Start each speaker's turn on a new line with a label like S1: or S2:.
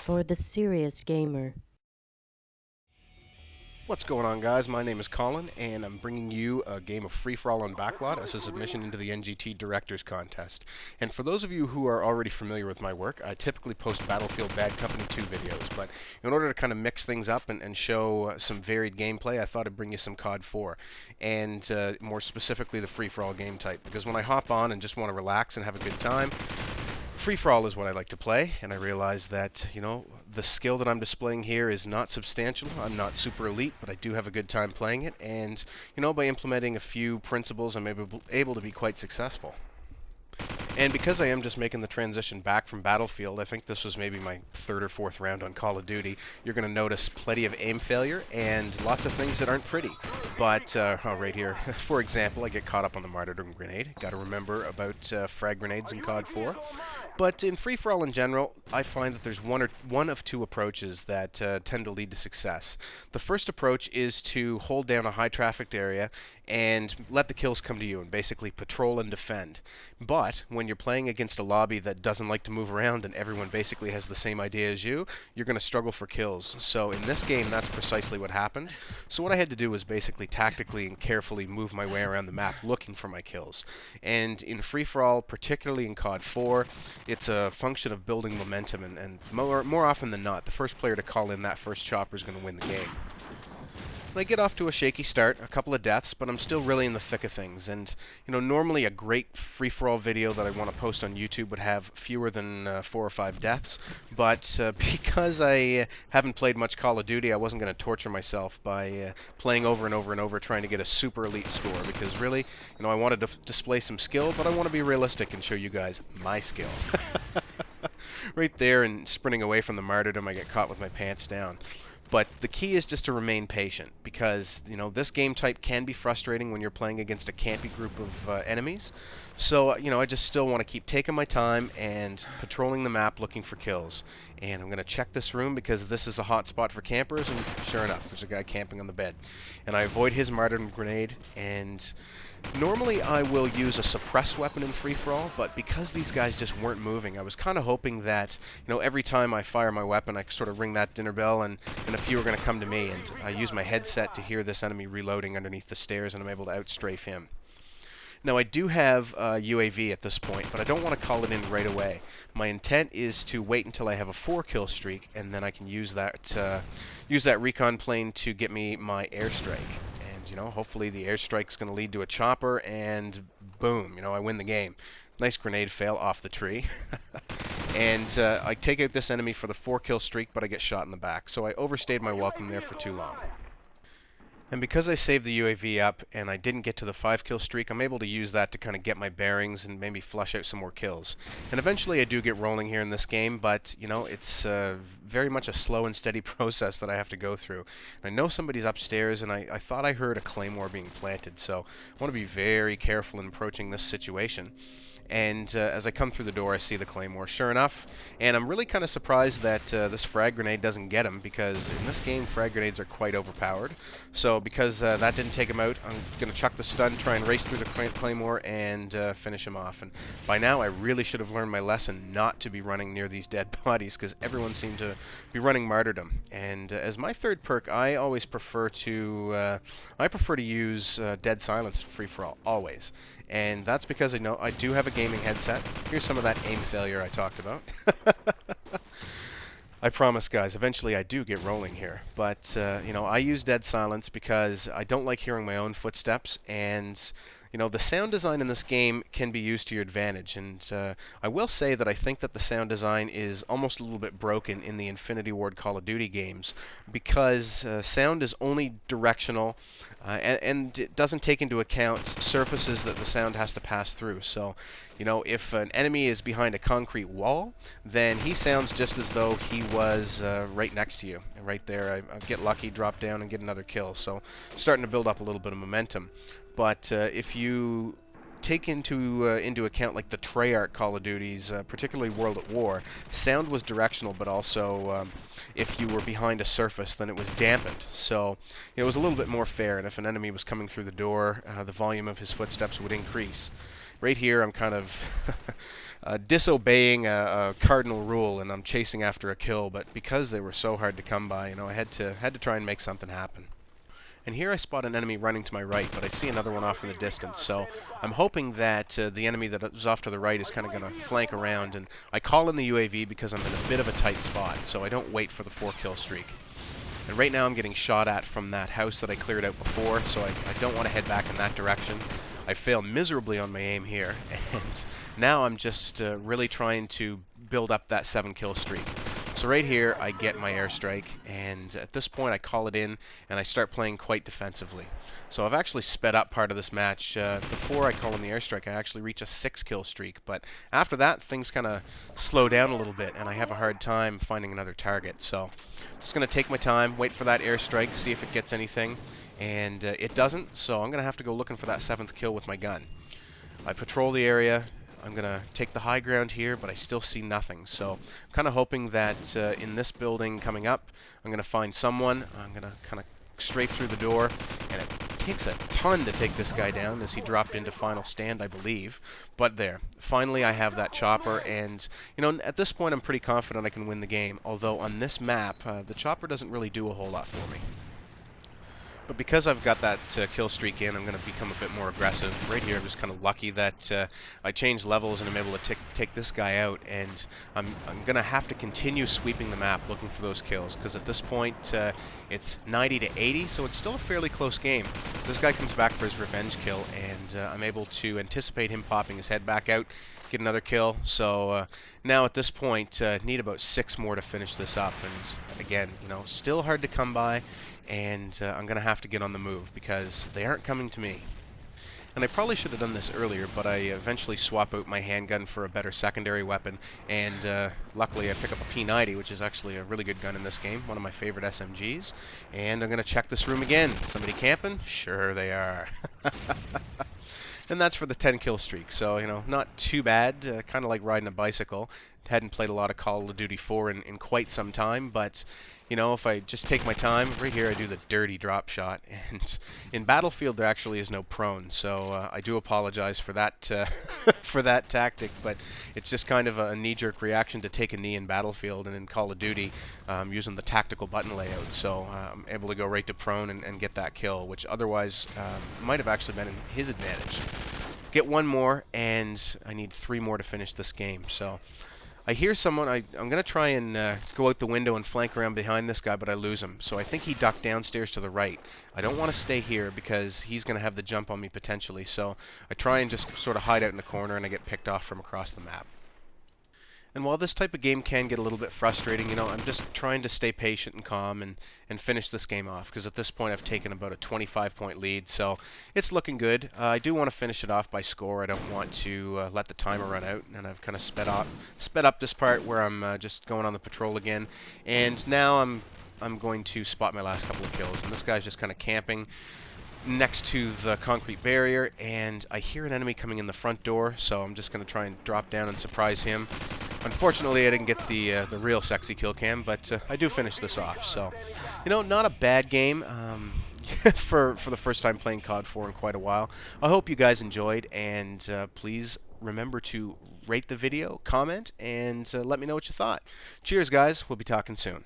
S1: for the serious gamer.
S2: What's going on, guys? My name is Colin, and I'm bringing you a game of free-for-all on Backlot as a submission into the NGT Directors Contest. And for those of you who are already familiar with my work, I typically post Battlefield Bad Company 2 videos, but in order to kind of mix things up and show some varied gameplay, I thought I'd bring you some COD4, and more specifically the free-for-all game type, because when I hop on and just want to relax and have a good time, free-for-all is what I like to play, and I realize that, the skill that I'm displaying here is not substantial. I'm not super elite, but I do have a good time playing it, and, by implementing a few principles, I'm able to be quite successful. And because I am just making the transition back from Battlefield, I think this was maybe my third or fourth round on Call of Duty, you're going to notice plenty of aim failure and lots of things that aren't pretty. But, right here, for example, I get caught up on the martyrdom grenade. Got to remember about frag grenades in COD 4. But in free-for-all in general, I find that there's one of two approaches that tend to lead to success. The first approach is to hold down a high-trafficked area and let the kills come to you and basically patrol and defend. But when you're playing against a lobby that doesn't like to move around and everyone basically has the same idea as you, you're going to struggle for kills. So in this game, that's precisely what happened. So what I had to do was basically tactically and carefully move my way around the map looking for my kills. And in free-for-all, particularly in COD 4, it's a function of building momentum, and more often than not, the first player to call in that first chopper is going to win the game. I get off to a shaky start, a couple of deaths, but I'm still really in the thick of things. And, normally a great free-for-all video that I want to post on YouTube would have fewer than 4 or 5 deaths. But because I haven't played much Call of Duty, I wasn't going to torture myself by playing over and over and over trying to get a super elite score. Because really, I wanted to display some skill, but I want to be realistic and show you guys my skill. Right there, and sprinting away from the martyrdom, I get caught with my pants down. But the key is just to remain patient, because, this game type can be frustrating when you're playing against a campy group of enemies. So, I just still want to keep taking my time and patrolling the map looking for kills. And I'm going to check this room because this is a hot spot for campers, and sure enough, there's a guy camping on the bed. And I avoid his martyrdom grenade, and normally I will use a suppress weapon in free-for-all, but because these guys just weren't moving, I was kind of hoping that, every time I fire my weapon, I sort of ring that dinner bell, and a few are going to come to me, and I use my headset to hear this enemy reloading underneath the stairs, and I'm able to outstrafe him. Now, I do have a UAV at this point, but I don't want to call it in right away. My intent is to wait until I have a 4-kill streak, and then I can use that recon plane to get me my airstrike. Hopefully the airstrike's going to lead to a chopper, and boom, I win the game. Nice grenade fail off the tree. And I take out this enemy for the 4-kill streak, but I get shot in the back. So I overstayed my welcome there for too long. And because I saved the UAV up and I didn't get to the 5-kill streak, I'm able to use that to kind of get my bearings and maybe flush out some more kills. And eventually I do get rolling here in this game, but, it's very much a slow and steady process that I have to go through. And I know somebody's upstairs, and I thought I heard a claymore being planted, so I want to be very careful in approaching this situation. And as I come through the door, I see the claymore, sure enough, and I'm really kind of surprised that this frag grenade doesn't get him, because in this game, frag grenades are quite overpowered. So because that didn't take him out, I'm going to chuck the stun, try and race through the claymore, and finish him off. And by now, I really should have learned my lesson not to be running near these dead bodies, because everyone seemed to be running martyrdom. And as my third perk, I always prefer to use dead silence in free-for-all, always. And that's because I know I do have a gaming headset. Here's some of that aim failure I talked about. I promise, guys, eventually I do get rolling here. But, I use dead silence because I don't like hearing my own footsteps, and, the sound design in this game can be used to your advantage. And I will say that I think that the sound design is almost a little bit broken in the Infinity Ward Call of Duty games, because sound is only directional, and it doesn't take into account surfaces that the sound has to pass through. So, if an enemy is behind a concrete wall, then he sounds just as though he was right next to you. And right there, I get lucky, drop down, and get another kill. So, starting to build up a little bit of momentum. But if you take into account like the Treyarch Call of Duties, particularly World at War, sound was directional, but also if you were behind a surface, then it was dampened. So it was a little bit more fair, and if an enemy was coming through the door, the volume of his footsteps would increase. Right here, I'm kind of disobeying a cardinal rule, and I'm chasing after a kill. But because they were so hard to come by, I had to try and make something happen. And here I spot an enemy running to my right, but I see another one off in the distance. So I'm hoping that the enemy that is off to the right is kind of going to flank around. And I call in the UAV because I'm in a bit of a tight spot, so I don't wait for the 4-kill streak. And right now I'm getting shot at from that house that I cleared out before, so I don't want to head back in that direction. I fail miserably on my aim here, and now I'm just really trying to build up that 7-kill streak. So right here, I get my airstrike, and at this point I call it in, and I start playing quite defensively. So I've actually sped up part of this match. Before I call in the airstrike, I actually reach a 6-kill streak, but after that, things kind of slow down a little bit, and I have a hard time finding another target. So I'm just going to take my time, wait for that airstrike, see if it gets anything, and it doesn't, so I'm going to have to go looking for that 7th kill with my gun. I patrol the area. I'm going to take the high ground here, but I still see nothing. So I'm kind of hoping that in this building coming up, I'm going to find someone. I'm going to kind of strafe through the door, and it takes a ton to take this guy down as he dropped into final stand, I believe. But there, finally I have that chopper, and at this point I'm pretty confident I can win the game, although on this map, the chopper doesn't really do a whole lot for me. But because I've got that kill streak in, I'm going to become a bit more aggressive. Right here, I'm just kind of lucky that I changed levels and I'm able to take this guy out. And I'm going to have to continue sweeping the map looking for those kills, because at this point, it's 90 to 80, so it's still a fairly close game. This guy comes back for his revenge kill, and I'm able to anticipate him popping his head back out, get another kill. So now at this point, need about 6 more to finish this up. And again, still hard to come by. And I'm going to have to get on the move because they aren't coming to me. And I probably should have done this earlier, but I eventually swap out my handgun for a better secondary weapon, and luckily I pick up a P90, which is actually a really good gun in this game, one of my favorite SMGs. And I'm going to check this room again. Somebody camping? Sure they are. And that's for the 10-kill streak, so, not too bad, kind of like riding a bicycle. Hadn't played a lot of Call of Duty 4 in quite some time, but, if I just take my time, right here I do the dirty drop shot, and in Battlefield there actually is no prone, so I do apologize for that for that tactic, but it's just kind of a knee-jerk reaction to take a knee in Battlefield, and in Call of Duty, using the tactical button layout, so I'm able to go right to prone and get that kill, which otherwise might have actually been in his advantage. Get 1 more, and I need 3 more to finish this game, so I hear someone. I'm going to try and go out the window and flank around behind this guy, but I lose him. So I think he ducked downstairs to the right. I don't want to stay here because he's going to have the jump on me potentially. So I try and just sort of hide out in the corner, and I get picked off from across the map. And while this type of game can get a little bit frustrating, I'm just trying to stay patient and calm and finish this game off, because at this point I've taken about a 25-point lead, so it's looking good. I do want to finish it off by score. I don't want to let the timer run out, and I've kind of sped up this part where I'm just going on the patrol again, and now I'm going to spot my last couple of kills, and this guy's just kind of camping next to the concrete barrier, and I hear an enemy coming in the front door, so I'm just going to try and drop down and surprise him. Unfortunately, I didn't get the real sexy kill cam, but I do finish this off. So, not a bad game for the first time playing COD4 in quite a while. I hope you guys enjoyed, and please remember to rate the video, comment, and let me know what you thought. Cheers, guys. We'll be talking soon.